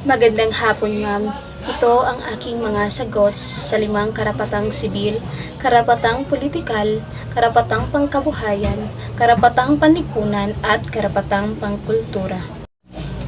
Magandang hapon, ma'am. Ito ang aking mga sagot sa 5 karapatang sibil, karapatang politikal, karapatang pangkabuhayan, karapatang panlipunan at karapatang pangkultura.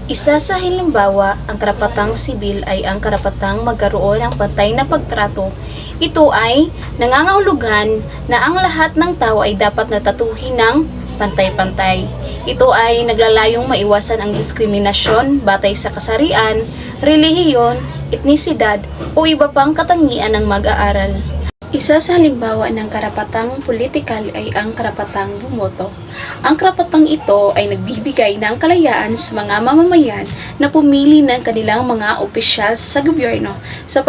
Isa sa halimbawa, ang karapatang sibil ay ang karapatang magkaroon ng pantay na pagtrato. Ito ay nangangahulugan na ang lahat ng tao ay dapat natatuhin ng pantay-pantay. Ito ay naglalayong maiwasan ang diskriminasyon batay sa kasarian, relihiyon, etnisidad o iba pang katangian ng mag-aaral. Isa sa halimbawa ng karapatang politikal ay ang karapatang bumoto. Ang karapatang ito ay nagbibigay ng kalayaan sa mga mamamayan na pumili ng kanilang mga opisyal sa gobyerno sa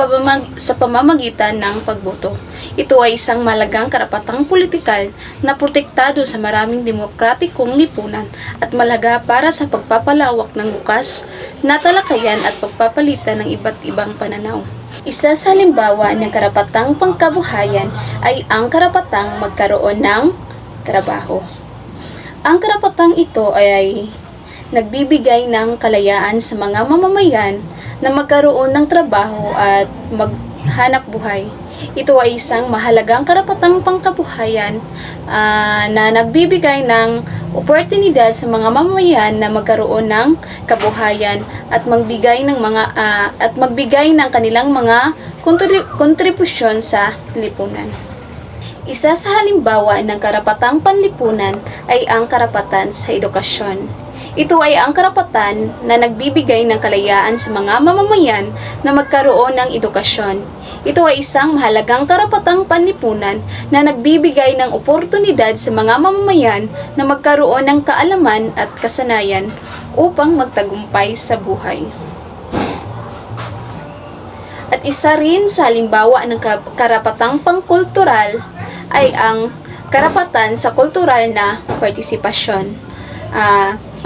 pamamagitan ng pagboto. Ito ay isang malagang karapatang politikal na protektado sa maraming demokratikong lipunan at malaga para sa pagpapalawak ng bukas na talakayan at pagpapalitan ng iba't ibang pananaw. Isa sa halimbawa ng karapatang pangkabuhayan ay ang karapatang magkaroon ng trabaho. Ang karapatang ito ay nagbibigay ng kalayaan sa mga mamamayan na magkaroon ng trabaho at maghanap buhay. Ito ay isang mahalagang karapatang pangkabuhayan na nagbibigay ng oportunidad sa mga mamamayan na magkaroon ng kabuhayan at magbigay ng kanilang mga kontribusyon sa lipunan. Isa sa halimbawa ng karapatang panlipunan ay ang karapatan sa edukasyon. Ito ay ang karapatan na nagbibigay ng kalayaan sa mga mamamayan na magkaroon ng edukasyon. Ito ay isang mahalagang karapatang panlipunan na nagbibigay ng oportunidad sa mga mamamayan na magkaroon ng kaalaman at kasanayan upang magtagumpay sa buhay. At isa rin sa halimbawa ng karapatang pangkultural ay ang karapatan sa kultural na partisipasyon.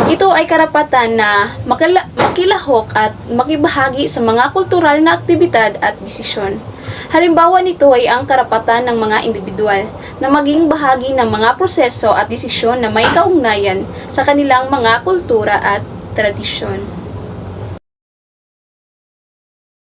Ito ay karapatan na makilahok at makibahagi sa mga kultural na aktibidad at desisyon. Halimbawa nito ay ang karapatan ng mga individual na maging bahagi ng mga proseso at desisyon na may kaugnayan sa kanilang mga kultura at tradisyon.